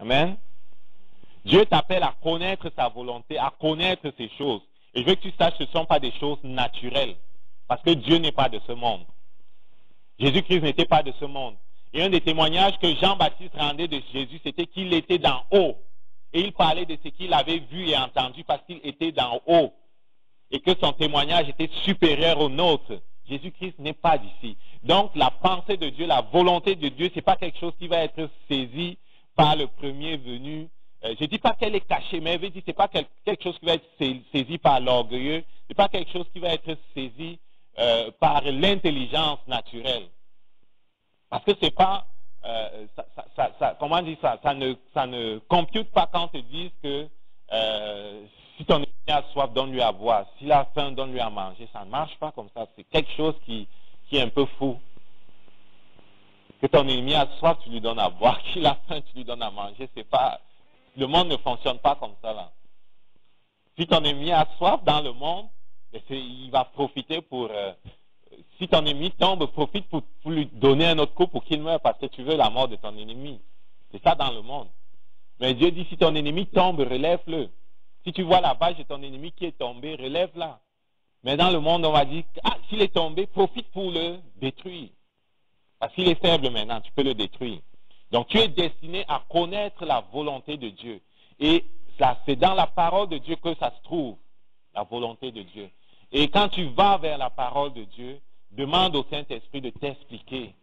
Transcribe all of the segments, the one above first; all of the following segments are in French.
Amen. Dieu t'appelle à connaître sa volonté, à connaître ses choses. Et je veux que tu saches que ce ne sont pas des choses naturelles. Parce que Dieu n'est pas de ce monde. Jésus-Christ n'était pas de ce monde. Et un des témoignages que Jean-Baptiste rendait de Jésus, c'était qu'il était d'en haut. Et il parlait de ce qu'il avait vu et entendu parce qu'il était d'en haut. Et que son témoignage était supérieur au nôtre. Jésus-Christ n'est pas d'ici. Donc la pensée de Dieu, la volonté de Dieu, ce n'est pas quelque chose qui va être saisi par le premier venu. Je ne dis pas qu'elle est cachée, mais je dis ce n'est pas quelque chose qui va être saisi par l'orgueilleux. Ce n'est pas quelque chose qui va être saisi par l'intelligence naturelle. Parce que c'est pas, comment on dit ça, ça ne compute pas quand ils disent que si ton ennemi a soif, donne-lui à boire. S'il a faim, donne-lui à manger. Ça ne marche pas comme ça. C'est quelque chose qui est un peu fou. Que ton ennemi a soif, tu lui donnes à boire. Qu'il a faim, tu lui donnes à manger. C'est pas, le monde ne fonctionne pas comme ça là. Si ton ennemi a soif dans le monde, il va profiter pour... si ton ennemi tombe, profite pour lui donner un autre coup pour qu'il meure parce que tu veux la mort de ton ennemi. C'est ça dans le monde. Mais Dieu dit, si ton ennemi tombe, relève-le. Si tu vois la vache de ton ennemi qui est tombée, relève-la. Mais dans le monde, on va dire, ah, s'il est tombé, profite pour le détruire. Parce qu'il est faible maintenant, tu peux le détruire. Donc tu es destiné à connaître la volonté de Dieu. Et c'est dans la parole de Dieu que ça se trouve, la volonté de Dieu. Et quand tu vas vers la parole de Dieu, demande au Saint-Esprit de t'expliquer.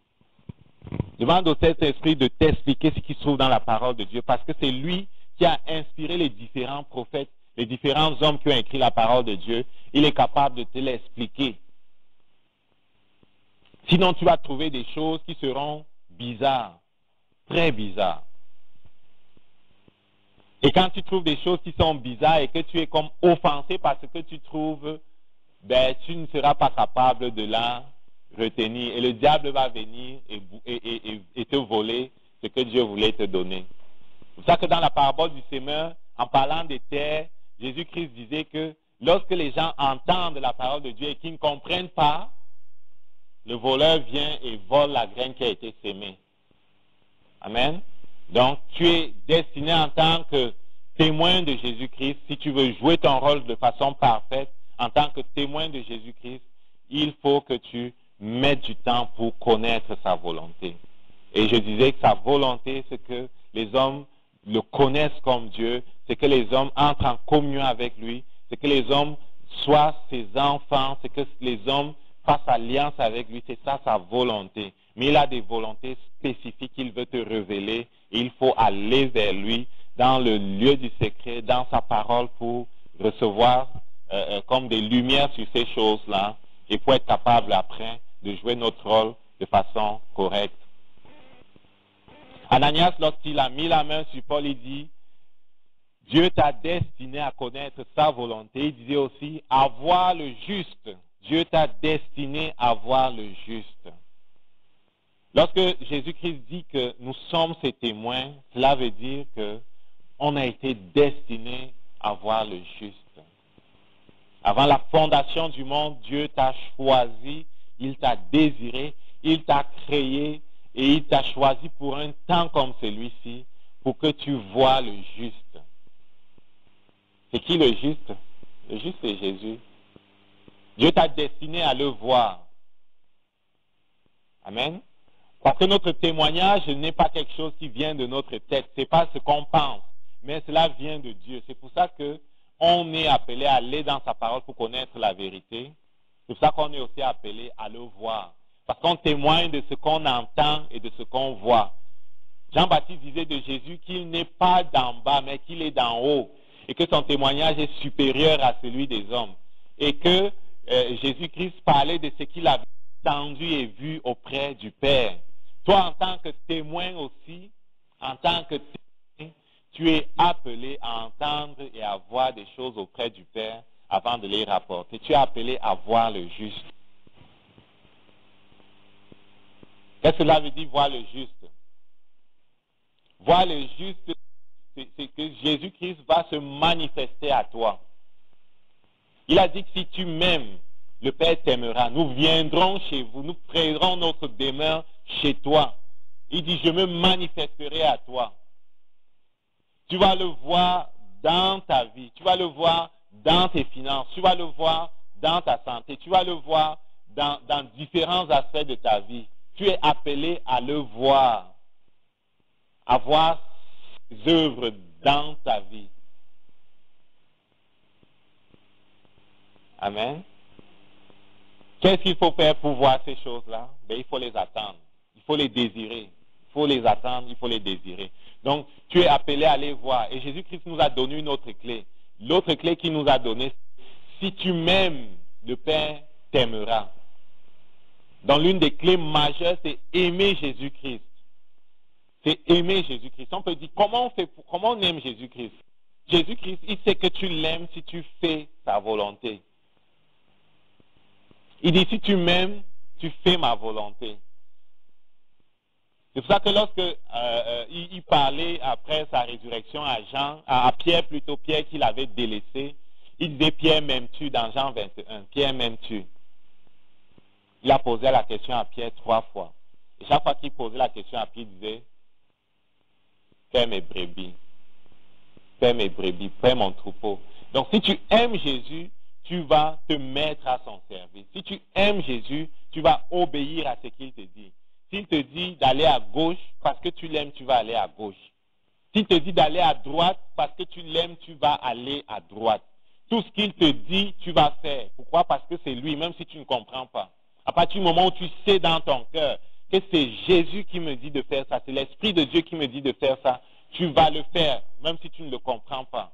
Demande au Saint-Esprit de t'expliquer ce qui se trouve dans la parole de Dieu, parce que c'est lui qui a inspiré les différents prophètes, les différents hommes qui ont écrit la parole de Dieu. Il est capable de te l'expliquer. Sinon, tu vas trouver des choses qui seront bizarres, très bizarres. Et quand tu trouves des choses qui sont bizarres et que tu es comme offensé parce que tu trouves, ben, tu ne seras pas capable de la retenir. Et le diable va venir et te voler ce que Dieu voulait te donner. C'est pour ça que dans la parabole du semeur, en parlant des terres, Jésus-Christ disait que lorsque les gens entendent la parole de Dieu et qu'ils ne comprennent pas, le voleur vient et vole la graine qui a été sémée. Amen. Donc, tu es destiné en tant que témoin de Jésus-Christ, si tu veux jouer ton rôle de façon parfaite, en tant que témoin de Jésus-Christ, il faut que tu mettes du temps pour connaître sa volonté. Et je disais que sa volonté, c'est que les hommes le connaissent comme Dieu, c'est que les hommes entrent en communion avec lui, c'est que les hommes soient ses enfants, c'est que les hommes fassent alliance avec lui, c'est ça sa volonté. Mais il a des volontés spécifiques qu'il veut te révéler et il faut aller vers lui dans le lieu du secret, dans sa parole pour recevoir comme des lumières sur ces choses-là et pour être capable après de jouer notre rôle de façon correcte. Ananias, lorsqu'il a mis la main sur Paul, il dit, Dieu t'a destiné à connaître sa volonté. Il disait aussi, à voir le juste. Dieu t'a destiné à voir le juste. Lorsque Jésus-Christ dit que nous sommes ses témoins, cela veut dire qu'on a été destiné à voir le juste. Avant la fondation du monde, Dieu t'a choisi, il t'a désiré, il t'a créé et il t'a choisi pour un temps comme celui-ci pour que tu vois le juste. C'est qui le juste? Le juste, c'est Jésus. Dieu t'a destiné à le voir. Amen. Parce que notre témoignage n'est pas quelque chose qui vient de notre tête. Ce n'est pas ce qu'on pense, mais cela vient de Dieu. C'est pour ça qu'on est appelé à aller dans sa parole pour connaître la vérité. C'est pour ça qu'on est aussi appelé à le voir. Parce qu'on témoigne de ce qu'on entend et de ce qu'on voit. Jean-Baptiste disait de Jésus qu'il n'est pas d'en bas, mais qu'il est d'en haut. Et que son témoignage est supérieur à celui des hommes. Et que Jésus-Christ parlait de ce qu'il avait entendu et vu auprès du Père. Toi, en tant que témoin aussi, en tant que témoin, tu es appelé à entendre et à voir des choses auprès du Père avant de les rapporter. Tu es appelé à voir le juste. Qu'est-ce que cela veut dire, voir le juste? Voir le juste, c'est que Jésus-Christ va se manifester à toi. Il a dit que si tu m'aimes, le Père t'aimera. Nous viendrons chez vous, nous prendrons notre demeure chez toi. Il dit, je me manifesterai à toi. Tu vas le voir dans ta vie. Tu vas le voir dans tes finances. Tu vas le voir dans ta santé. Tu vas le voir dans différents aspects de ta vie. Tu es appelé à le voir, à voir ses œuvres dans ta vie. Amen. Qu'est-ce qu'il faut faire pour voir ces choses-là? Ben, il faut les attendre. Il faut les désirer. Il faut les attendre, il faut les désirer. Donc, tu es appelé à les voir. Et Jésus-Christ nous a donné une autre clé. L'autre clé qu'il nous a donnée, si tu m'aimes, le Père t'aimera. Donc, l'une des clés majeures, c'est aimer Jésus-Christ. C'est aimer Jésus-Christ. On peut dire, comment on aime Jésus-Christ? Jésus-Christ, il sait que tu l'aimes si tu fais sa volonté. Il dit, si tu m'aimes, tu fais ma volonté. C'est pour ça que lorsque il parlait après sa résurrection à Jean, à Pierre plutôt, Pierre qu'il avait délaissé, il disait, Pierre m'aimes-tu dans Jean 21, Pierre m'aimes-tu? Il a posé la question à Pierre 3 fois. Et chaque fois qu'il posait la question à Pierre, il disait, fais mes brebis, fais mon troupeau. Donc si tu aimes Jésus, tu vas te mettre à son service. Si tu aimes Jésus, tu vas obéir à ce qu'il te dit. S'il te dit d'aller à gauche, parce que tu l'aimes, tu vas aller à gauche. S'il te dit d'aller à droite, parce que tu l'aimes, tu vas aller à droite. Tout ce qu'il te dit, tu vas faire. Pourquoi? Parce que c'est lui, même si tu ne comprends pas. À partir du moment où tu sais dans ton cœur que c'est Jésus qui me dit de faire ça, c'est l'Esprit de Dieu qui me dit de faire ça, tu vas le faire, même si tu ne le comprends pas.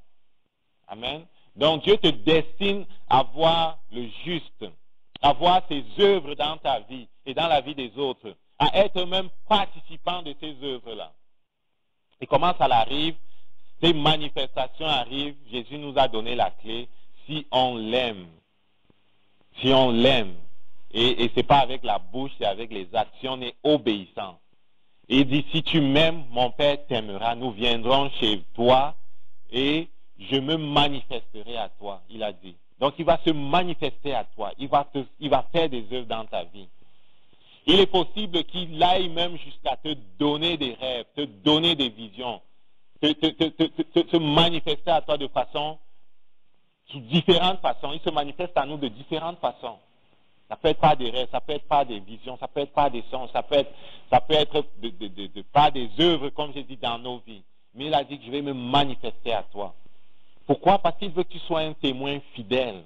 Amen. Donc Dieu te destine à voir le juste, à voir ses œuvres dans ta vie et dans la vie des autres, à être même participant de ces œuvres-là. Et comment ça arrive? Ces manifestations arrivent, Jésus nous a donné la clé, si on l'aime. Si on l'aime. Et ce n'est pas avec la bouche, c'est avec les actions, on est obéissant. Et il dit, si tu m'aimes, mon Père t'aimera, nous viendrons chez toi et je me manifesterai à toi, il a dit. Donc il va se manifester à toi, il va faire des œuvres dans ta vie. Il est possible qu'il aille même jusqu'à te donner des rêves, te donner des visions, te manifester à toi de façon, sous différentes façons. Il se manifeste à nous de différentes façons. Ça peut être par des rêves, ça peut être par des visions, ça peut être par des sons, ça peut être par des œuvres, comme j'ai dit, dans nos vies. Mais il a dit que je vais me manifester à toi. Pourquoi? Parce qu'il veut que tu sois un témoin fidèle.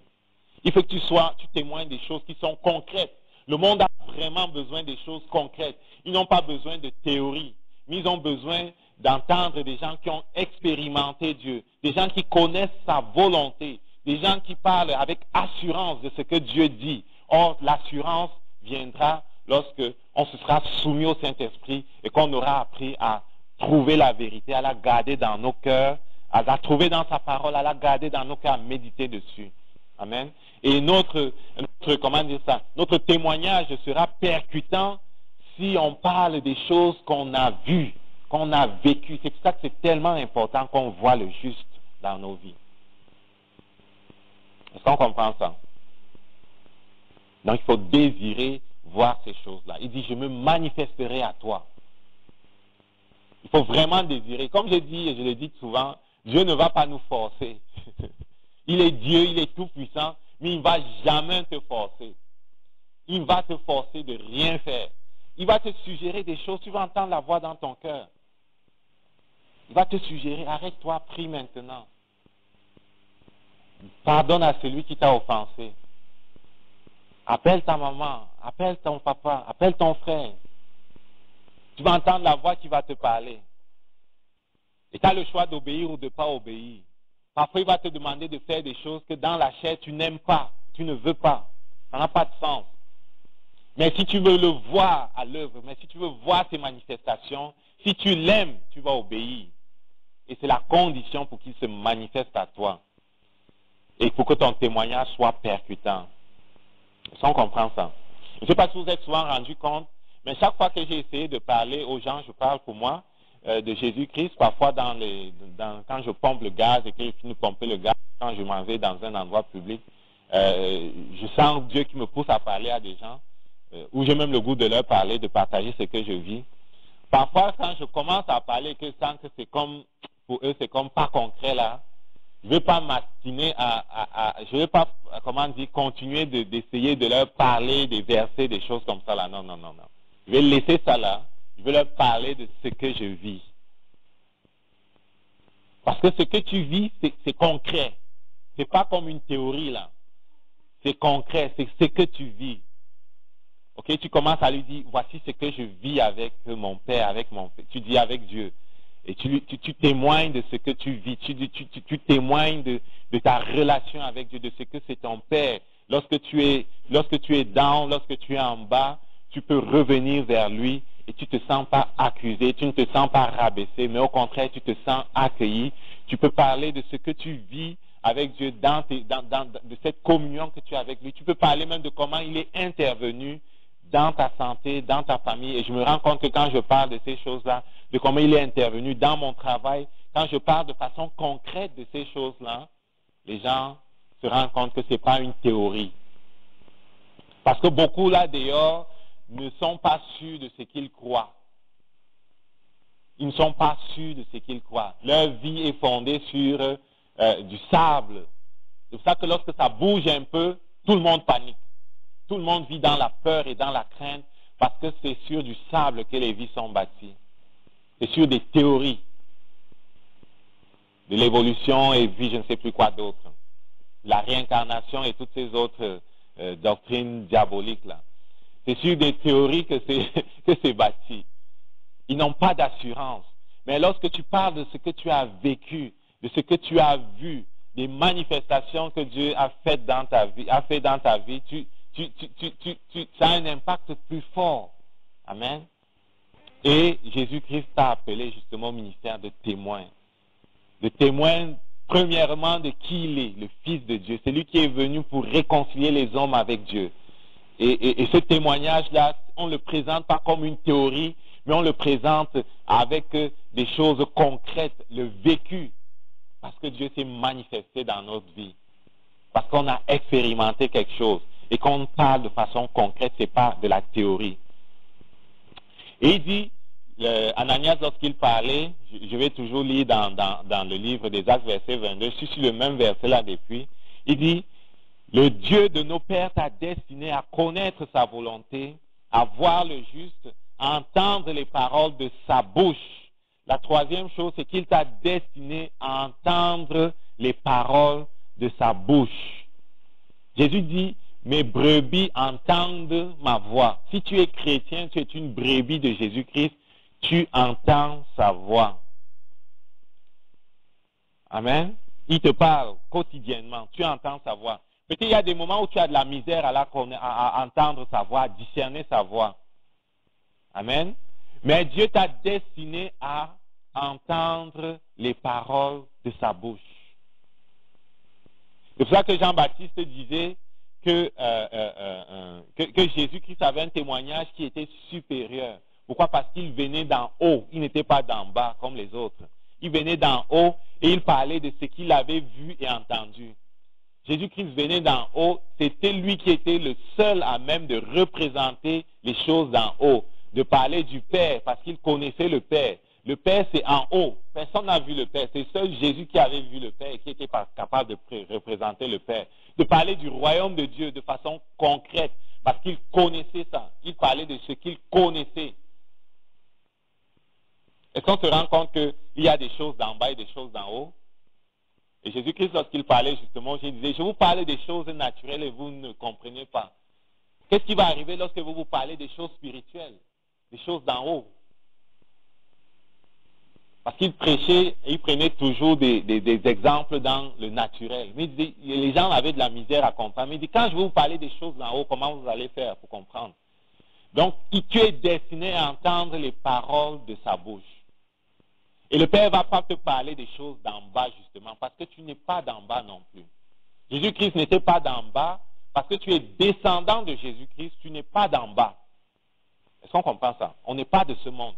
Il veut que tu témoignes des choses qui sont concrètes. Le monde a vraiment besoin des choses concrètes. Ils n'ont pas besoin de théorie, mais ils ont besoin d'entendre des gens qui ont expérimenté Dieu, des gens qui connaissent sa volonté, des gens qui parlent avec assurance de ce que Dieu dit. Or, l'assurance viendra lorsque on se sera soumis au Saint-Esprit et qu'on aura appris à trouver la vérité, à la garder dans nos cœurs, à la trouver dans sa parole, à la garder dans nos cœurs, à méditer dessus. Amen. Et notre témoignage sera percutant si on parle des choses qu'on a vues, qu'on a vécues. C'est pour ça que c'est tellement important qu'on voit le juste dans nos vies. Est-ce qu'on comprend ça? Donc il faut désirer voir ces choses-là. Il dit, je me manifesterai à toi. Il faut vraiment désirer. Comme je dis, et je le dis souvent, Dieu ne va pas nous forcer. Il est Dieu, il est tout puissant, mais il ne va jamais te forcer. Il va te forcer de rien faire. Il va te suggérer des choses, tu vas entendre la voix dans ton cœur. Il va te suggérer, arrête-toi, prie maintenant. Pardonne à celui qui t'a offensé. Appelle ta maman, appelle ton papa, appelle ton frère. Tu vas entendre la voix qui va te parler. Et tu as le choix d'obéir ou de ne pas obéir. Parfois, il va te demander de faire des choses que dans la chair, tu n'aimes pas, tu ne veux pas. Ça n'a pas de sens. Mais si tu veux le voir à l'œuvre, mais si tu veux voir ses manifestations, si tu l'aimes, tu vas obéir. Et c'est la condition pour qu'il se manifeste à toi. Et pour que ton témoignage soit percutant. Est-ce qu'on comprend ça? Je ne sais pas si vous êtes souvent rendu compte, mais chaque fois que j'ai essayé de parler aux gens, je parle pour moi, de Jésus-Christ, parfois quand je pompe le gaz et que je finis de pomper le gaz, quand je m'en vais dans un endroit public, je sens Dieu qui me pousse à parler à des gens, où j'ai même le goût de leur parler, de partager ce que je vis. Parfois, quand je commence à parler, que je sens que c'est comme pour eux, c'est comme pas concret là. Je ne vais pas m'astiner je ne vais pas, comment dire, continuer d'essayer de leur parler des versets, des choses comme ça là. Non, non, non, non. Je vais laisser ça là. Je vais leur parler de ce que je vis. Parce que ce que tu vis, c'est concret. C'est pas comme une théorie là. C'est concret, c'est ce que tu vis. Ok, tu commences à lui dire, voici ce que je vis avec mon père, avec mon père. Tu dis avec Dieu. Et tu témoignes de ce que tu vis. Tu témoignes de ta relation avec Dieu, de ce que c'est ton père. Lorsque tu es down, lorsque tu es en bas, tu peux revenir vers lui et tu ne te sens pas accusé, tu ne te sens pas rabaissé, mais au contraire, tu te sens accueilli. Tu peux parler de ce que tu vis avec Dieu, de cette communion que tu as avec lui. Tu peux parler même de comment il est intervenu dans ta santé, dans ta famille. Et je me rends compte que quand je parle de ces choses-là, de comment il est intervenu dans mon travail, quand je parle de façon concrète de ces choses-là, les gens se rendent compte que ce n'est pas une théorie. Parce que beaucoup là dehors ne sont pas sûrs de ce qu'ils croient. Ils ne sont pas sûrs de ce qu'ils croient. Leur vie est fondée sur du sable. C'est pour ça que lorsque ça bouge un peu, tout le monde panique. Tout le monde vit dans la peur et dans la crainte parce que c'est sur du sable que les vies sont bâties. C'est sur des théories de l'évolution et vie, je ne sais plus quoi d'autre. La réincarnation et toutes ces autres doctrines diaboliques là. C'est sur des théories que c'est bâti. Ils n'ont pas d'assurance. Mais lorsque tu parles de ce que tu as vécu, de ce que tu as vu, des manifestations que Dieu a faites dans ta vie, ça a un impact plus fort. Amen. Et Jésus-Christ t'a appelé justement au ministère de témoin. De témoin, premièrement, de qui il est, le Fils de Dieu. C'est lui qui est venu pour réconcilier les hommes avec Dieu. Et ce témoignage-là, on ne le présente pas comme une théorie, mais on le présente avec des choses concrètes, le vécu. Parce que Dieu s'est manifesté dans notre vie. Parce qu'on a expérimenté quelque chose. Et qu'on parle de façon concrète, ce n'est pas de la théorie. Et il dit, Ananias, lorsqu'il parlait, je vais toujours lire dans le livre des Actes, verset 22, je suis sur le même verset là depuis, il dit, le Dieu de nos pères t'a destiné à connaître sa volonté, à voir le juste, à entendre les paroles de sa bouche. La troisième chose, c'est qu'il t'a destiné à entendre les paroles de sa bouche. Jésus dit, mes brebis entendent ma voix. Si tu es chrétien, tu es une brebis de Jésus-Christ, tu entends sa voix. Amen. Il te parle quotidiennement, tu entends sa voix. Peut-être il y a des moments où tu as de la misère à entendre sa voix, à discerner sa voix. Amen. Mais Dieu t'a destiné à entendre les paroles de sa bouche. C'est pour ça que Jean-Baptiste disait que Jésus-Christ avait un témoignage qui était supérieur. Pourquoi? Parce qu'il venait d'en haut, il n'était pas d'en bas comme les autres. Il venait d'en haut et il parlait de ce qu'il avait vu et entendu. Jésus-Christ venait d'en haut, c'était lui qui était le seul à même de représenter les choses d'en haut, de parler du Père, parce qu'il connaissait le Père. Le Père, c'est en haut. Personne n'a vu le Père. C'est seul Jésus qui avait vu le Père et qui était capable de représenter le Père. De parler du royaume de Dieu de façon concrète, parce qu'il connaissait ça. Il parlait de ce qu'il connaissait. Est-ce qu'on se rend compte qu'il y a des choses d'en bas et des choses d'en haut? Et Jésus-Christ, lorsqu'il parlait justement, il disait, je vous parlais des choses naturelles et vous ne comprenez pas. Qu'est-ce qui va arriver lorsque vous vous parlez des choses spirituelles, des choses d'en haut? Parce qu'il prêchait et il prenait toujours des exemples dans le naturel. Mais il disait, les gens avaient de la misère à comprendre. Mais il dit, quand je vais vous parler des choses d'en haut, comment vous allez faire pour comprendre? Donc, tu es destiné à entendre les paroles de sa bouche. Et le Père ne va pas te parler des choses d'en bas, justement, parce que tu n'es pas d'en bas non plus. Jésus-Christ n'était pas d'en bas, parce que tu es descendant de Jésus-Christ, tu n'es pas d'en bas. Est-ce qu'on comprend ça? On n'est pas de ce monde.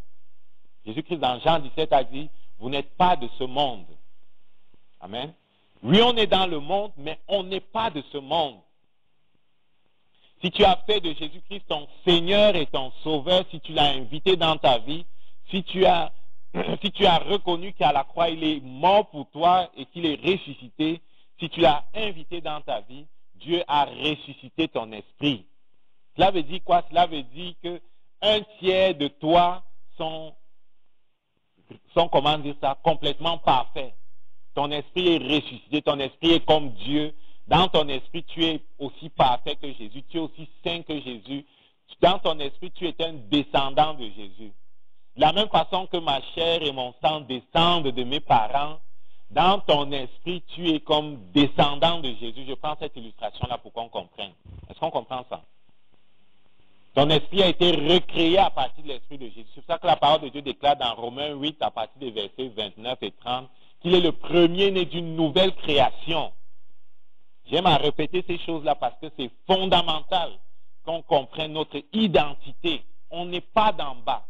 Jésus-Christ, dans Jean 17, a dit, vous n'êtes pas de ce monde. Amen. Oui, on est dans le monde, mais on n'est pas de ce monde. Si tu as fait de Jésus-Christ ton Seigneur et ton Sauveur, si tu l'as invité dans ta vie, si tu as si tu as reconnu qu'à la croix, il est mort pour toi et qu'il est ressuscité, si tu l'as invité dans ta vie, Dieu a ressuscité ton esprit. Cela veut dire quoi? Cela veut dire que un tiers de toi sont comment dire ça, complètement parfaits. Ton esprit est ressuscité, ton esprit est comme Dieu. Dans ton esprit, tu es aussi parfait que Jésus, tu es aussi saint que Jésus. Dans ton esprit, tu es un descendant de Jésus. De la même façon que ma chair et mon sang descendent de mes parents, dans ton esprit, tu es comme descendant de Jésus. Je prends cette illustration-là pour qu'on comprenne. Est-ce qu'on comprend ça? Ton esprit a été recréé à partir de l'esprit de Jésus. C'est pour ça que la parole de Dieu déclare dans Romains 8, à partir des versets 29 et 30, qu'il est le premier-né d'une nouvelle création. J'aime à répéter ces choses-là parce que c'est fondamental qu'on comprenne notre identité. On n'est pas d'en bas.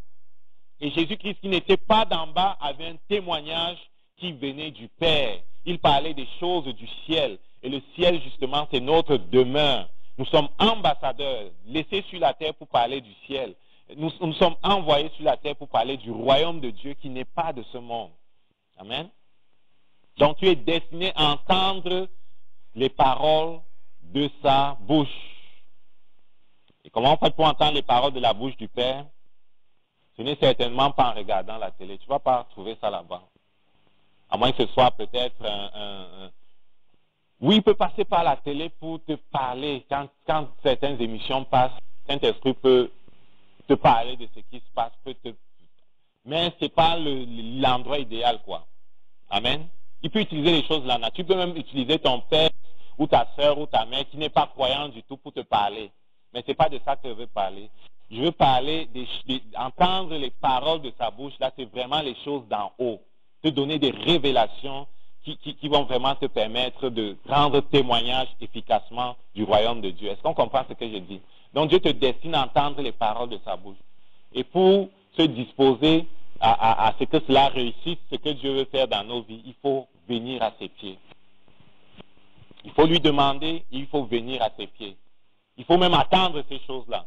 Et Jésus-Christ, qui n'était pas d'en bas, avait un témoignage qui venait du Père. Il parlait des choses du ciel. Et le ciel, justement, c'est notre demeure. Nous sommes ambassadeurs, laissés sur la terre pour parler du ciel. Nous sommes envoyés sur la terre pour parler du royaume de Dieu qui n'est pas de ce monde. Amen. Donc tu es destiné à entendre les paroles de sa bouche. Et comment on fait pour entendre les paroles de la bouche du Père? Ce n'est certainement pas en regardant la télé. Tu ne vas pas trouver ça là-bas. À moins que ce soit peut-être Oui, il peut passer par la télé pour te parler. Quand certaines émissions passent, Saint-Esprit peut te parler de ce qui se passe. Mais ce n'est pas l'endroit idéal, quoi. Amen. Il peut utiliser les choses de la nature. Tu peux même utiliser ton père ou ta soeur ou ta mère qui n'est pas croyant du tout pour te parler. Mais ce n'est pas de ça que je veux parler. Je veux parler, entendre les paroles de sa bouche. Là, c'est vraiment les choses d'en haut. Te donner des révélations qui vont vraiment te permettre de rendre témoignage efficacement du royaume de Dieu. Est-ce qu'on comprend ce que je dis? Donc Dieu te destine à entendre les paroles de sa bouche. Et pour se disposer à ce que cela réussisse, ce que Dieu veut faire dans nos vies, il faut venir à ses pieds. Il faut lui demander et il faut venir à ses pieds. Il faut même attendre ces choses-là.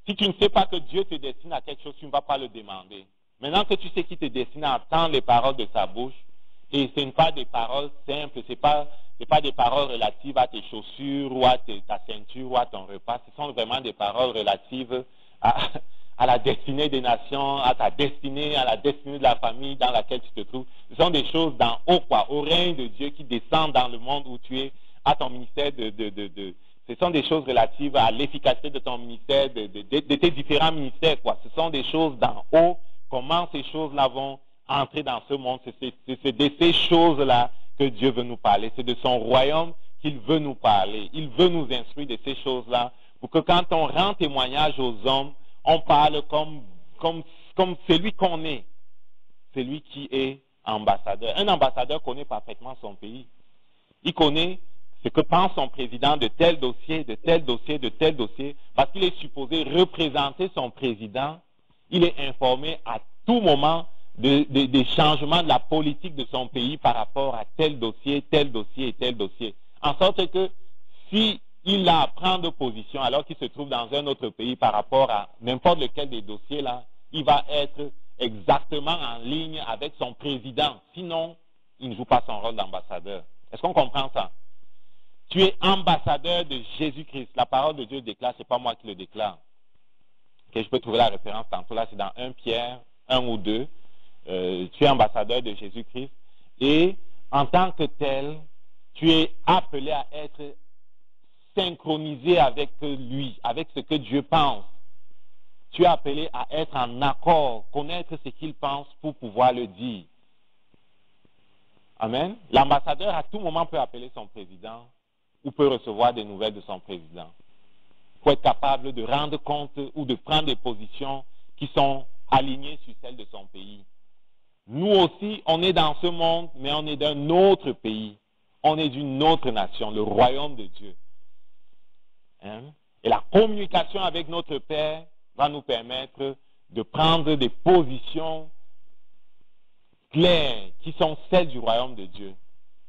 Si tu ne sais pas que Dieu te destine à quelque chose, tu ne vas pas le demander. Maintenant que tu sais qu'il te destine à entendre les paroles de sa bouche, et ce n'est pas des paroles simples, ce n'est pas des paroles relatives à tes chaussures ou à ta ceinture ou à ton repas, ce sont vraiment des paroles relatives à la destinée des nations, à ta destinée, à la destinée de la famille dans laquelle tu te trouves. Ce sont des choses d'en haut, quoi, au règne de Dieu qui descend dans le monde où tu es, à ton ministère ce sont des choses relatives à l'efficacité de ton ministère, de tes différents ministères, quoi. Ce sont des choses d'en haut. Comment ces choses-là vont entrer dans ce monde? C'est de ces choses-là que Dieu veut nous parler. C'est de son royaume qu'il veut nous parler. Il veut nous instruire de ces choses-là pour que quand on rend témoignage aux hommes, on parle comme celui qu'on est. Celui qui est ambassadeur. Un ambassadeur connaît parfaitement son pays. Il connaît ce que pense son président de tel dossier, de tel dossier, de tel dossier, parce qu'il est supposé représenter son président. Il est informé à tout moment des changements de la politique de son pays par rapport à tel dossier et tel dossier. En sorte que s'il a à prendre position alors qu'il se trouve dans un autre pays par rapport à n'importe lequel des dossiers là, il va être exactement en ligne avec son président. Sinon, il ne joue pas son rôle d'ambassadeur. Est-ce qu'on comprend ça? Tu es ambassadeur de Jésus-Christ. La parole de Dieu déclare, ce n'est pas moi qui le déclare. Okay, je peux trouver la référence tantôt. Là, c'est dans 1 Pierre 1 ou 2. Tu es ambassadeur de Jésus-Christ. Et en tant que tel, tu es appelé à être synchronisé avec lui, avec ce que Dieu pense. Tu es appelé à être en accord, connaître ce qu'il pense pour pouvoir le dire. Amen. L'ambassadeur, à tout moment, peut appeler son président ou peut recevoir des nouvelles de son président. Il faut être capable de rendre compte ou de prendre des positions qui sont alignées sur celles de son pays. Nous aussi, on est dans ce monde, mais on est d'un autre pays. On est d'une autre nation, le royaume de Dieu. Hein? Et la communication avec notre Père va nous permettre de prendre des positions claires qui sont celles du royaume de Dieu.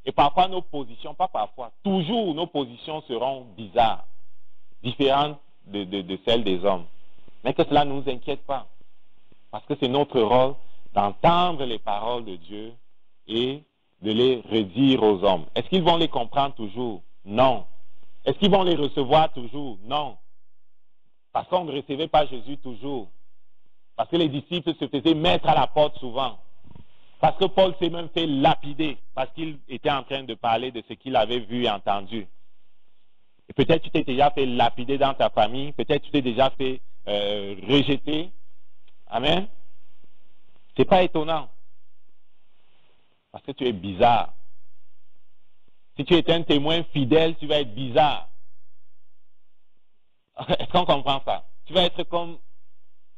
Et parfois nos positions, pas parfois, toujours nos positions seront bizarres, différentes de celles des hommes. Mais que cela ne nous inquiète pas. Parce que c'est notre rôle d'entendre les paroles de Dieu et de les redire aux hommes. Est-ce qu'ils vont les comprendre toujours? Non. Est-ce qu'ils vont les recevoir toujours? Non. Parce qu'on ne recevait pas Jésus toujours. Parce que les disciples se faisaient mettre à la porte souvent. Parce que Paul s'est même fait lapider, parce qu'il était en train de parler de ce qu'il avait vu et entendu. Et peut-être tu t'es déjà fait lapider dans ta famille, peut-être tu t'es déjà fait rejeter. Amen. C'est pas étonnant. Parce que tu es bizarre. Si tu es un témoin fidèle, tu vas être bizarre. Est-ce qu'on comprend ça? Tu vas être comme...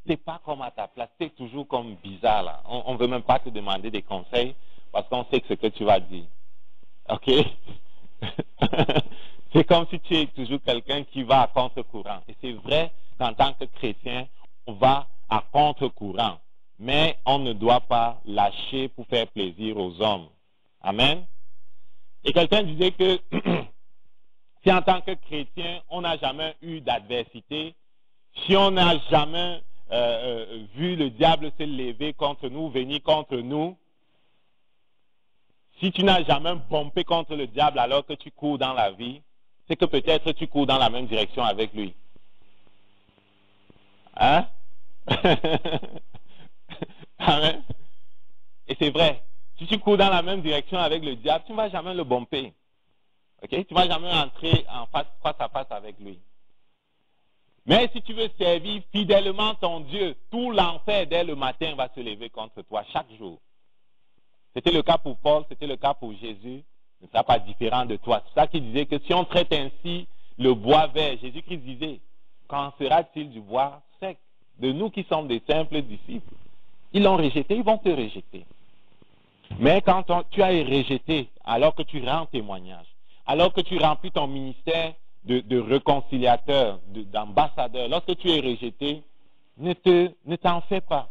Tu n'es pas comme à ta place, tu es toujours comme bizarre là. On ne veut même pas te demander des conseils parce qu'on sait que ce que tu vas dire. OK? C'est comme si tu es toujours quelqu'un qui va à contre-courant. Et c'est vrai qu'en tant que chrétien, on va à contre-courant. Mais on ne doit pas lâcher pour faire plaisir aux hommes. Amen. Et quelqu'un disait que si en tant que chrétien, on n'a jamais eu d'adversité, si on n'a jamais vu le diable se lever contre nous, venir contre nous, si tu n'as jamais bombé contre le diable alors que tu cours dans la vie, c'est que peut-être tu cours dans la même direction avec lui. Hein? Amen. Et c'est vrai. Si tu cours dans la même direction avec le diable, tu ne vas jamais le bomber. Okay? Tu ne vas jamais entrer en face à face avec lui. Mais si tu veux servir fidèlement ton Dieu, tout l'enfer dès le matin va se lever contre toi chaque jour. C'était le cas pour Paul, c'était le cas pour Jésus. Ce ne sera pas différent de toi. C'est ça qu'il disait que si on traite ainsi le bois vert, Jésus-Christ disait, qu'en sera-t-il du bois sec? De nous qui sommes des simples disciples. Ils l'ont rejeté, ils vont te rejeter. Mais quand tu as rejeté, alors que tu rends témoignage, alors que tu remplis ton ministère de réconciliateur, d'ambassadeur, lorsque tu es rejeté, ne t'en fais pas.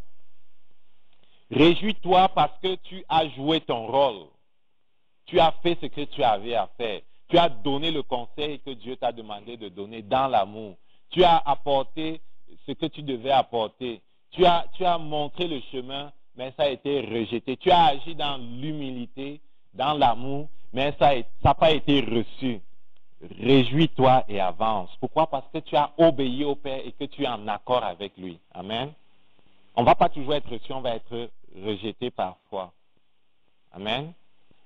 Réjouis-toi parce que tu as joué ton rôle. Tu as fait ce que tu avais à faire. Tu as donné le conseil que Dieu t'a demandé de donner dans l'amour. Tu as apporté ce que tu devais apporter. Tu as montré le chemin, mais ça a été rejeté. Tu as agi dans l'humilité, dans l'amour, mais ça n'a pas été reçu. Réjouis-toi et avance. Pourquoi? Parce que tu as obéi au Père et que tu es en accord avec lui. Amen. On ne va pas toujours être reçu, on va être rejeté parfois. Amen.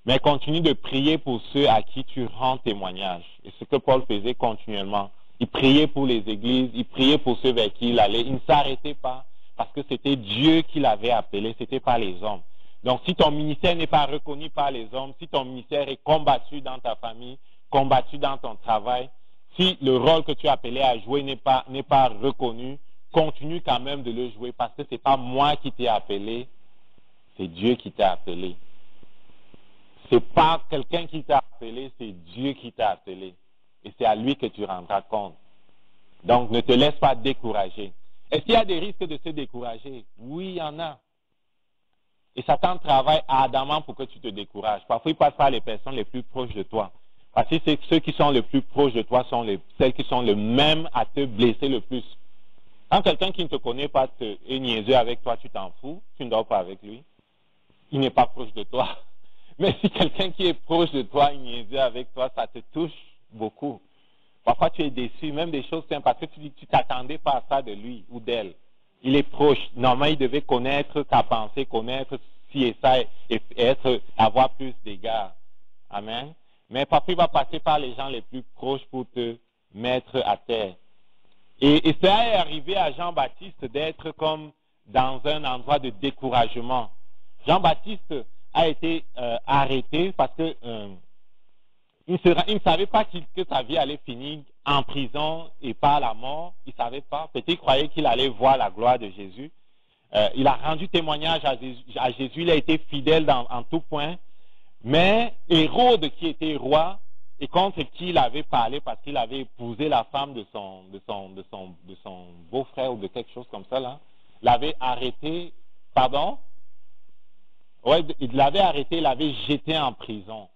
Mais continue de prier pour ceux à qui tu rends témoignage. Et ce que Paul faisait continuellement. Il priait pour les églises, il priait pour ceux vers qui il allait. Il ne s'arrêtait pas parce que c'était Dieu qui l'avait appelé, ce n'était pas les hommes. Donc si ton ministère n'est pas reconnu par les hommes, si ton ministère est combattu dans ta famille, combattu dans ton travail, si le rôle que tu es appelé à jouer n'est pas reconnu, continue quand même de le jouer parce que ce n'est pas moi qui t'ai appelé, c'est Dieu qui t'a appelé. Ce n'est pas quelqu'un qui t'a appelé, c'est Dieu qui t'a appelé. Et c'est à lui que tu rendras compte. Donc ne te laisse pas décourager. Est-ce qu'il y a des risques de se décourager? Oui, il y en a. Et Satan travaille ardemment pour que tu te décourages. Parfois, il passe par les personnes les plus proches de toi. Parce que ceux qui sont les plus proches de toi sont celles qui sont les mêmes à te blesser le plus. Quand quelqu'un qui ne te connaît pas est niaiseux avec toi, tu t'en fous, tu ne dors pas avec lui. Il n'est pas proche de toi. Mais si quelqu'un qui est proche de toi est niaiseux avec toi, ça te touche beaucoup. Parfois, tu es déçu, même des choses simples, parce que tu ne t'attendais pas à ça de lui ou d'elle. Il est proche. Normalement, il devait connaître ta pensée, connaître ci et ça, et avoir plus d'égards. Amen. Mais parfois, il va passer par les gens les plus proches pour te mettre à terre. Et ça est arrivé à Jean-Baptiste d'être comme dans un endroit de découragement. Jean-Baptiste a été arrêté parce que il ne savait pas que sa vie allait finir en prison et par la mort. Il ne savait pas. Peut-être qu'il croyait qu'il allait voir la gloire de Jésus. Il a rendu témoignage à Jésus. Il a été fidèle en tout point. Mais Hérode, qui était roi, et contre qui il avait parlé parce qu'il avait épousé la femme de son beau-frère ou de quelque chose comme ça, là, l'avait arrêté. Pardon? Ouais, il l'avait arrêté, il l'avait jeté en prison.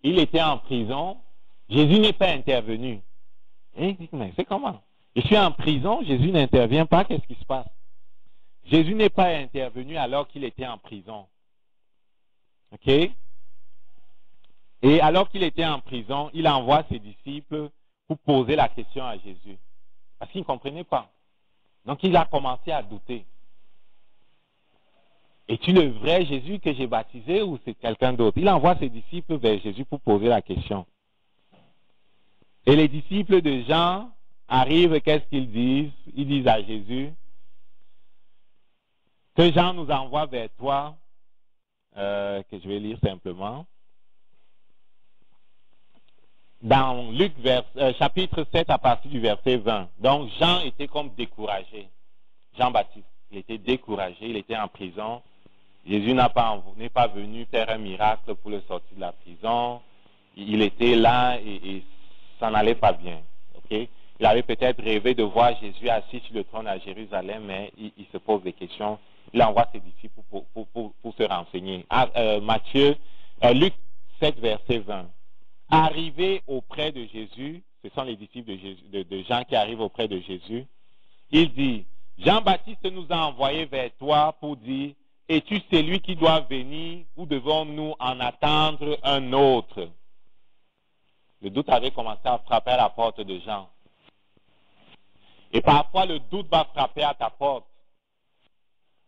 Il était en prison, Jésus n'est pas intervenu. Et il dit, mais c'est comment? Je suis en prison, Jésus n'intervient pas, qu'est-ce qui se passe? Jésus n'est pas intervenu alors qu'il était en prison. OK? Et alors qu'il était en prison, il envoie ses disciples pour poser la question à Jésus. Parce qu'il ne comprenait pas. Donc il a commencé à douter. Es-tu le vrai Jésus que j'ai baptisé ou c'est quelqu'un d'autre? Il envoie ses disciples vers Jésus pour poser la question. Et les disciples de Jean arrivent, qu'est-ce qu'ils disent? Ils disent à Jésus que Jean nous envoie vers toi, que je vais lire simplement. Dans Luc chapitre 7 à partir du verset 20. Donc Jean était comme découragé. Jean-Baptiste, il était découragé, il était en prison. Jésus n'est pas venu faire un miracle pour le sortir de la prison. Il était là et ça n'allait pas bien. Okay? Il avait peut-être rêvé de voir Jésus assis sur le trône à Jérusalem, mais il se pose des questions. Il envoie ses disciples pour se renseigner. Luc 7, verset 20. Arrivé auprès de Jésus, ce sont les disciples de Jean qui arrivent auprès de Jésus, il dit, Jean-Baptiste nous a envoyés vers toi pour dire, es-tu celui qui doit venir ou devons-nous en attendre un autre? Le doute avait commencé à frapper à la porte de Jean. Et parfois le doute va frapper à ta porte.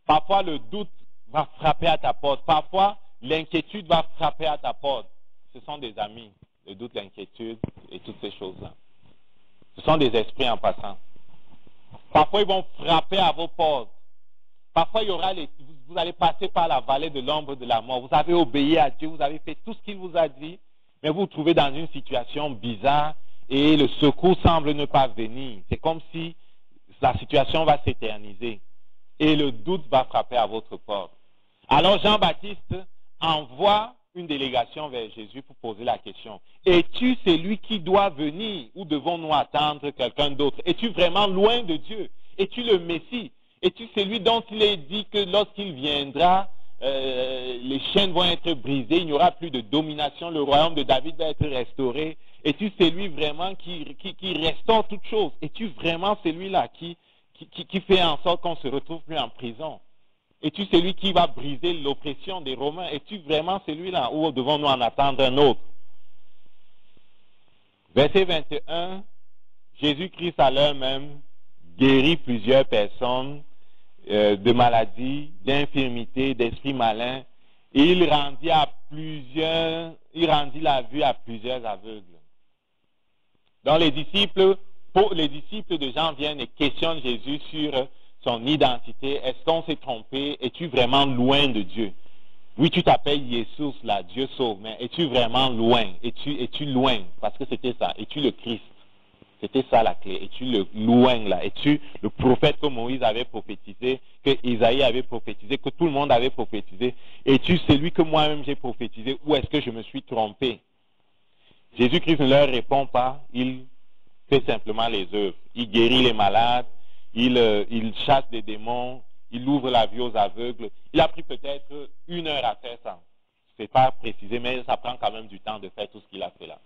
Parfois le doute va frapper à ta porte. Parfois l'inquiétude va frapper à ta porte. Ce sont des amis, le doute, l'inquiétude et toutes ces choses-là. Ce sont des esprits en passant. Parfois ils vont frapper à vos portes. Parfois vous allez passer par la vallée de l'ombre de la mort. Vous avez obéi à Dieu, vous avez fait tout ce qu'il vous a dit, mais vous vous trouvez dans une situation bizarre et le secours semble ne pas venir. C'est comme si la situation va s'éterniser et le doute va frapper à votre porte. Alors Jean-Baptiste envoie une délégation vers Jésus pour poser la question. Es-tu celui qui doit venir ou devons-nous attendre quelqu'un d'autre? Es-tu vraiment loin de Dieu? Es-tu le Messie? Es-tu celui dont il est dit que lorsqu'il viendra, les chaînes vont être brisées, il n'y aura plus de domination, le royaume de David va être restauré? Es-tu celui vraiment qui restaure toutes choses? Es-tu vraiment celui-là qui fait en sorte qu'on ne se retrouve plus en prison? Es-tu celui qui va briser l'oppression des Romains? Es-tu vraiment celui-là ou devons-nous en attendre un autre? Verset 21, Jésus-Christ à l'heure même guérit plusieurs personnes de maladies, d'infirmités, d'esprits malins. Et il rendit la vue à plusieurs aveugles. Donc les disciples de Jean viennent et questionnent Jésus sur son identité. Est-ce qu'on s'est trompé? Es-tu vraiment loin de Dieu? Oui, tu t'appelles Jésus, là, Dieu sauve, mais es-tu vraiment loin? Es-tu loin? Parce que c'était ça. Es-tu le Christ? C'était ça la clé. Es-tu le loin là? Es-tu le prophète que Moïse avait prophétisé, que Isaïe avait prophétisé, que tout le monde avait prophétisé? Es-tu celui que moi-même j'ai prophétisé ou est-ce que je me suis trompé? Jésus-Christ ne leur répond pas. Il fait simplement les œuvres. Il guérit les malades, il chasse des démons, il ouvre la vue aux aveugles. Il a pris peut-être 1 heure à faire ça. Ce n'est pas précisé, mais ça prend quand même du temps de faire tout ce qu'il a fait là.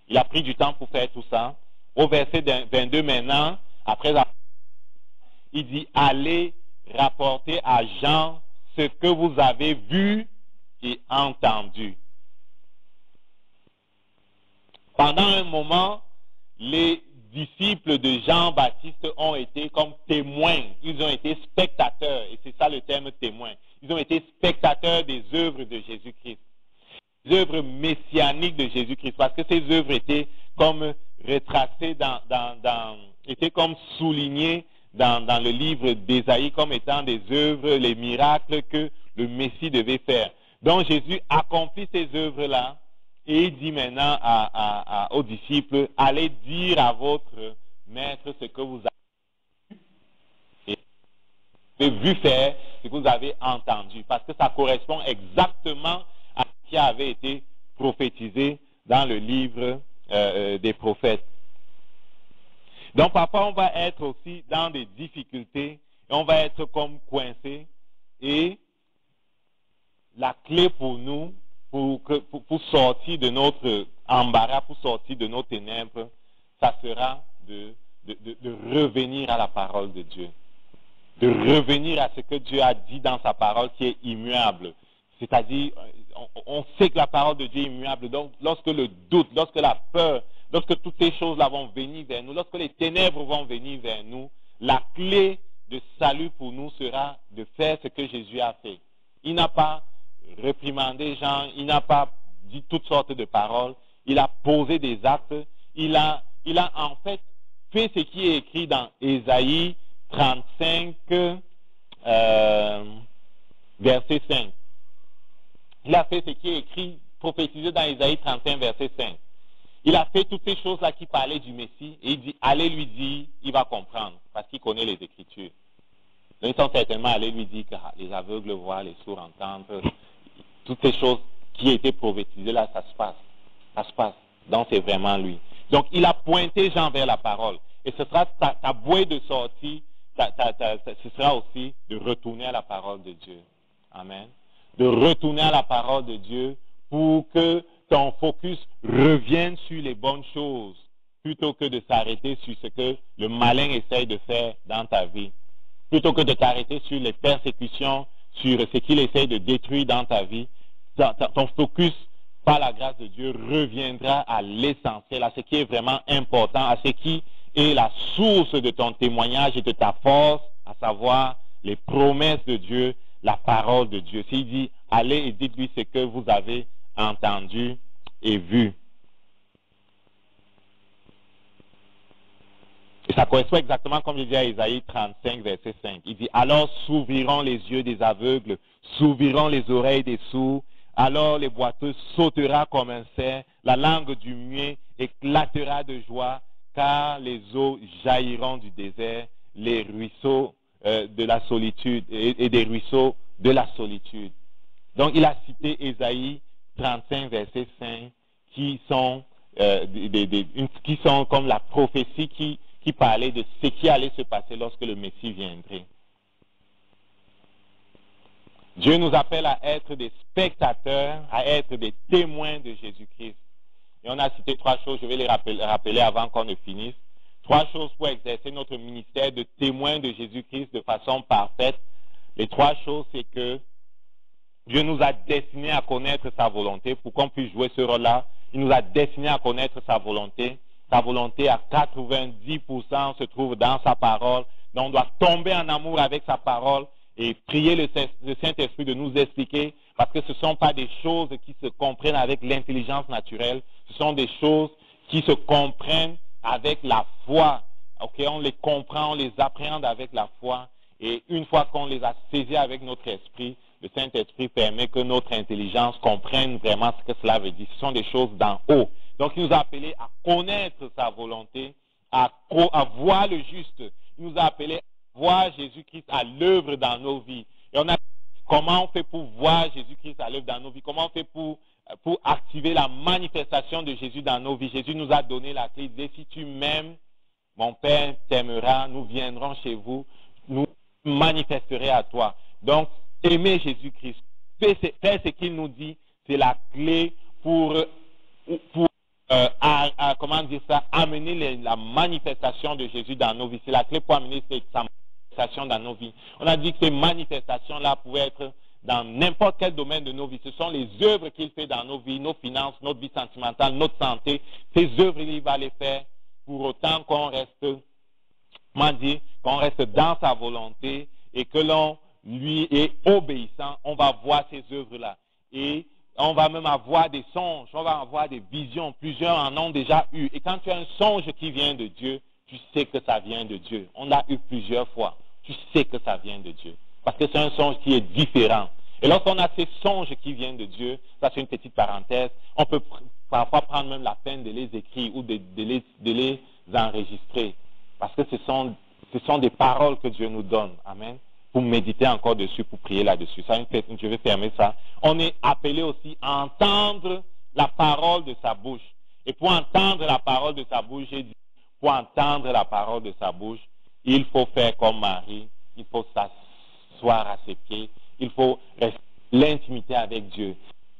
Il a pris du temps pour faire tout ça. Au verset 22 maintenant, il dit, allez rapporter à Jean ce que vous avez vu et entendu. Pendant un moment, les disciples de Jean-Baptiste ont été comme témoins. Ils ont été spectateurs, et c'est ça le terme témoin. Ils ont été spectateurs des œuvres de Jésus-Christ. Les œuvres messianiques de Jésus-Christ, parce que ces œuvres étaient comme retracées étaient comme soulignées dans le livre d'Ésaïe comme étant des œuvres, les miracles que le Messie devait faire. Donc Jésus accomplit ces œuvres-là et il dit maintenant aux disciples, allez dire à votre maître ce que vous avez vu faire, ce que vous avez entendu, parce que ça correspond exactement à ce qui avait été prophétisé dans le livre des prophètes. Donc parfois on va être aussi dans des difficultés et on va être comme coincé et la clé pour nous pour sortir de notre embarras, pour sortir de nos ténèbres, ça sera de revenir à la parole de Dieu. de revenir à ce que Dieu a dit dans sa parole qui est immuable. C'est-à-dire, on sait que la parole de Dieu est immuable. Donc, lorsque le doute, lorsque la peur, lorsque toutes ces choses-là vont venir vers nous, lorsque les ténèbres vont venir vers nous, la clé de salut pour nous sera de faire ce que Jésus a fait. Il n'a pas réprimandé les gens, il n'a pas dit toutes sortes de paroles, il a posé des actes, il a en fait fait ce qui est écrit dans Ésaïe 35, verset 5. Il a fait ce qui est écrit, prophétisé dans Ésaïe 35, verset 5. Il a fait toutes ces choses-là qui parlaient du Messie, et il dit, allez lui dire, il va comprendre, parce qu'il connaît les Écritures. Donc ils sont certainement allés lui dire que les aveugles voient, les sourds entendent, toutes ces choses qui étaient prophétisées là, ça se passe. Ça se passe. Donc c'est vraiment lui. Donc il a pointé Jean vers la parole. Et ce sera ta bouée de sortie, ce sera aussi de retourner à la parole de Dieu. Amen. De retourner à la parole de Dieu pour que ton focus revienne sur les bonnes choses plutôt que de s'arrêter sur ce que le malin essaye de faire dans ta vie. Plutôt que de t'arrêter sur les persécutions, sur ce qu'il essaye de détruire dans ta vie, ton focus, par la grâce de Dieu, reviendra à l'essentiel, à ce qui est vraiment important, à ce qui est la source de ton témoignage et de ta force, à savoir les promesses de Dieu, la parole de Dieu. S'il dit, allez et dites-lui ce que vous avez entendu et vu. Et ça correspond exactement comme il dit à Ésaïe 35, verset 5. Il dit, alors s'ouvriront les yeux des aveugles, s'ouvriront les oreilles des sourds, alors les boiteux sautera comme un cerf, la langue du muet éclatera de joie, car les eaux jailliront du désert, les ruisseaux de la solitude et des ruisseaux de la solitude. Donc il a cité Ésaïe 35, verset 5, qui sont comme la prophétie qui parlait de ce qui allait se passer lorsque le Messie viendrait. Dieu nous appelle à être des spectateurs, à être des témoins de Jésus-Christ. Et on a cité 3 choses, je vais les rappeler avant qu'on ne finisse. 3 choses pour exercer notre ministère de témoin de Jésus-Christ de façon parfaite. Les 3 choses, c'est que Dieu nous a destinés à connaître sa volonté pour qu'on puisse jouer ce rôle-là. Il nous a destinés à connaître sa volonté. Sa volonté à 90% se trouve dans sa parole. Donc on doit tomber en amour avec sa parole et prier le Saint-Esprit de nous expliquer, parce que ce ne sont pas des choses qui se comprennent avec l'intelligence naturelle, ce sont des choses qui se comprennent avec la foi. Okay? On les comprend, on les appréhende avec la foi, et une fois qu'on les a saisis avec notre esprit, le Saint-Esprit permet que notre intelligence comprenne vraiment ce que cela veut dire. Ce sont des choses d'en haut. Donc il nous a appelés à connaître sa volonté, à voir le juste. Il nous a appelés à voir Jésus-Christ à l'œuvre dans nos vies. Et on a comment on fait pour voir Jésus-Christ à l'œuvre dans nos vies, comment on fait pour activer la manifestation de Jésus dans nos vies. Jésus nous a donné la clé. Il dit, si tu m'aimes, mon Père t'aimera, nous viendrons chez vous, nous manifesterai à toi. Donc, aimer Jésus-Christ, faire ce qu'il nous dit, c'est la clé pour comment dire ça, amener la manifestation de Jésus dans nos vies. C'est la clé pour amener sa manifestation dans nos vies. On a dit que ces manifestations-là pouvaient être dans n'importe quel domaine de nos vies. Ce sont les œuvres qu'il fait dans nos vies, nos finances, notre vie sentimentale, notre santé. Ces œuvres, il va les faire pour autant qu'on reste, comment dire, qu'on reste dans sa volonté et que l'on lui est obéissant. On va voir ces œuvres-là. Et on va même avoir des songes, on va avoir des visions. Plusieurs en ont déjà eu. Et quand tu as un songe qui vient de Dieu, tu sais que ça vient de Dieu. On l'a eu plusieurs fois. Tu sais que ça vient de Dieu. Parce que c'est un songe qui est différent. Et lorsqu'on a ces songes qui viennent de Dieu, ça c'est une petite parenthèse, on peut parfois prendre même la peine de les écrire ou de les enregistrer. Parce que ce sont des paroles que Dieu nous donne. Amen. Pour méditer encore dessus, pour prier là-dessus. Ça, je vais fermer ça. On est appelé aussi à entendre la parole de sa bouche. Et pour entendre la parole de sa bouche, j'ai dit, pour entendre la parole de sa bouche, il faut faire comme Marie, il faut s'asseoir à ses pieds, il faut rester l'intimité avec Dieu,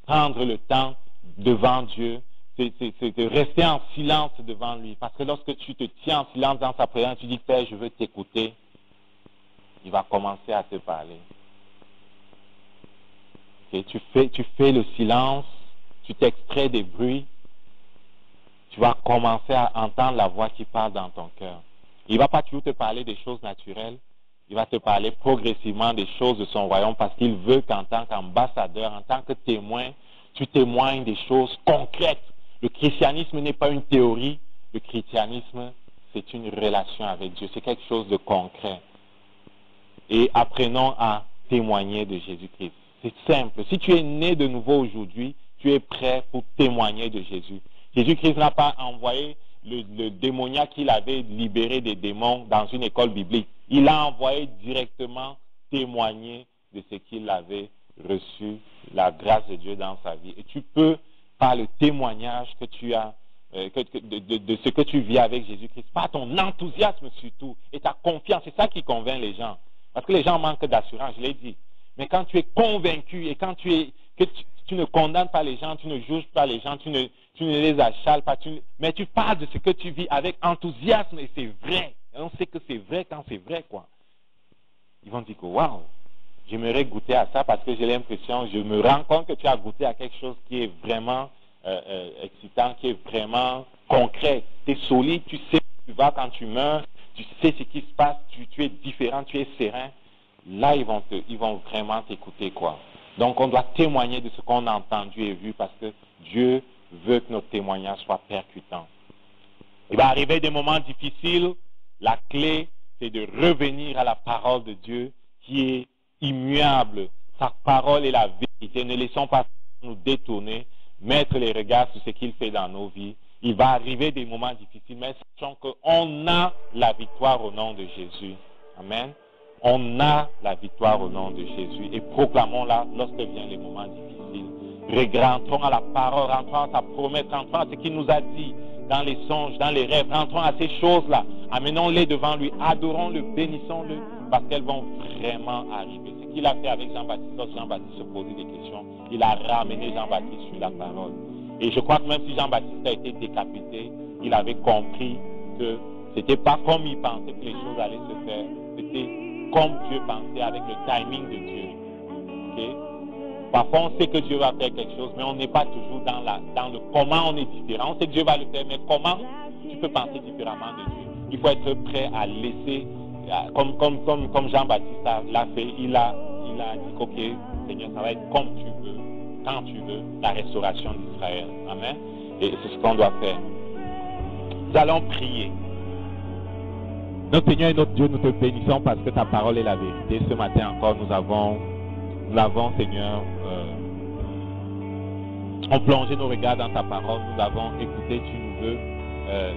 prendre le temps devant Dieu, c'est de rester en silence devant lui. Parce que lorsque tu te tiens en silence dans sa présence, tu dis, Père, je veux t'écouter. il va commencer à te parler. Okay? Tu fais le silence, tu t'extrais des bruits, tu vas commencer à entendre la voix qui parle dans ton cœur. Il ne va pas toujours te parler des choses naturelles, il va te parler progressivement des choses de son royaume parce qu'il veut qu'en tant qu'ambassadeur, en tant que témoin, tu témoignes des choses concrètes. Le christianisme n'est pas une théorie, le christianisme, c'est une relation avec Dieu, c'est quelque chose de concret. Et apprenons à témoigner de Jésus-Christ. C'est simple. Si tu es né de nouveau aujourd'hui, tu es prêt pour témoigner de Jésus. Jésus-Christ n'a pas envoyé le démoniaque qu'il avait libéré des démons dans une école biblique. Il a envoyé directement témoigner de ce qu'il avait reçu, la grâce de Dieu dans sa vie. Et tu peux, par le témoignage que tu as, de ce que tu vis avec Jésus-Christ, par ton enthousiasme surtout, et ta confiance, c'est ça qui convainc les gens. Parce que les gens manquent d'assurance, je l'ai dit. Mais quand tu es convaincu et quand tu ne condamnes pas les gens, tu ne juges pas les gens, tu ne les achales pas, mais tu parles de ce que tu vis avec enthousiasme et c'est vrai. Et on sait que c'est vrai quand c'est vrai, quoi. Ils vont dire que, waouh, j'aimerais goûter à ça parce que j'ai l'impression, je me rends compte que tu as goûté à quelque chose qui est vraiment excitant, qui est vraiment concret. Tu es solide, tu sais où tu vas quand tu meurs, tu sais ce qui se passe, tu es différent, tu es serein. Là, ils vont vraiment t'écouter, quoi. Donc, on doit témoigner de ce qu'on a entendu et vu parce que Dieu veut que notre témoignage soit percutant. Il va arriver des moments difficiles. La clé, c'est de revenir à la parole de Dieu qui est immuable. Sa parole est la vérité. Ne laissons pas nous détourner, mettre les regards sur ce qu'il fait dans nos vies. Il va arriver des moments difficiles, mais sachons qu'on a la victoire au nom de Jésus. Amen. On a la victoire au nom de Jésus et proclamons-la lorsque viennent les moments difficiles. Rentrons à la parole, rentrons à sa promesse, rentrons à ce qu'il nous a dit dans les songes, dans les rêves, rentrons à ces choses-là, amenons-les devant lui, adorons-le, bénissons-le, parce qu'elles vont vraiment arriver. Ce qu'il a fait avec Jean-Baptiste, lorsque Jean-Baptiste se posait des questions, il a ramené Jean-Baptiste sur la parole. Et je crois que même si Jean-Baptiste a été décapité, il avait compris que ce n'était pas comme il pensait que les choses allaient se faire, c'était comme Dieu pensait avec le timing de Dieu. Okay? Parfois, on sait que Dieu va faire quelque chose, mais on n'est pas toujours dans le comment on est différent. On sait que Dieu va le faire, mais comment tu peux penser différemment de Dieu? Il faut être prêt à laisser, comme Jean-Baptiste l'a fait, il a dit, ok, Seigneur, ça va être comme tu veux, quand tu veux, la restauration d'Israël. Amen. Et c'est ce qu'on doit faire. Nous allons prier. Notre Seigneur et notre Dieu, nous te bénissons parce que ta parole est la vérité. Ce matin encore, nous avons, Seigneur, on plongé nos regards dans ta parole. Nous avons écouté, tu nous veux,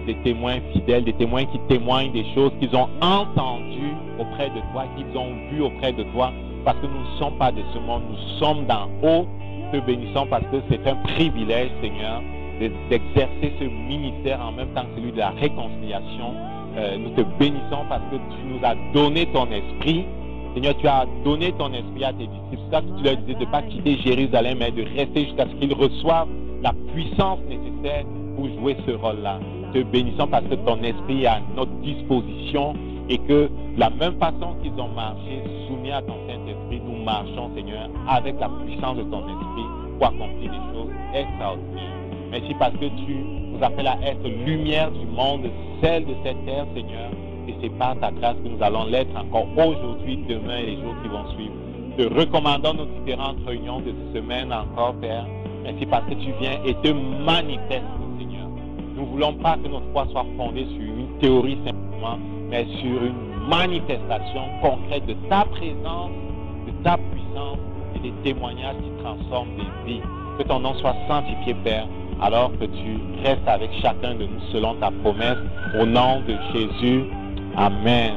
des témoins fidèles, des témoins qui témoignent des choses qu'ils ont entendues auprès de toi, qu'ils ont vues auprès de toi, parce que nous ne sommes pas de ce monde, nous sommes d'en haut. Nous te bénissons parce que c'est un privilège, Seigneur, d'exercer ce ministère en même temps que celui de la réconciliation. Nous te bénissons parce que tu nous as donné ton esprit. Seigneur, tu as donné ton esprit à tes disciples. C'est ça que tu leur disais de ne pas quitter Jérusalem, mais de rester jusqu'à ce qu'ils reçoivent la puissance nécessaire pour jouer ce rôle-là. Nous te bénissons parce que ton esprit est à notre disposition et que de la même façon qu'ils ont marché soumis à ton Saint-Esprit, nous marchons, Seigneur, avec la puissance de ton esprit pour accomplir des choses extraordinaires. Merci parce que tu nous appelles à être lumière du monde, celle de cette terre, Seigneur. Et c'est par ta grâce que nous allons l'être encore aujourd'hui, demain et les jours qui vont suivre. Te recommandons nos différentes réunions de cette semaine encore, Père. Merci parce que tu viens et te manifestes, Seigneur. Nous ne voulons pas que notre foi soit fondée sur une théorie simplement, mais sur une manifestation concrète de ta présence, de ta puissance et des témoignages qui transforment des vies. Que ton nom soit sanctifié, Père, alors que tu restes avec chacun de nous selon ta promesse. Au nom de Jésus, Amen.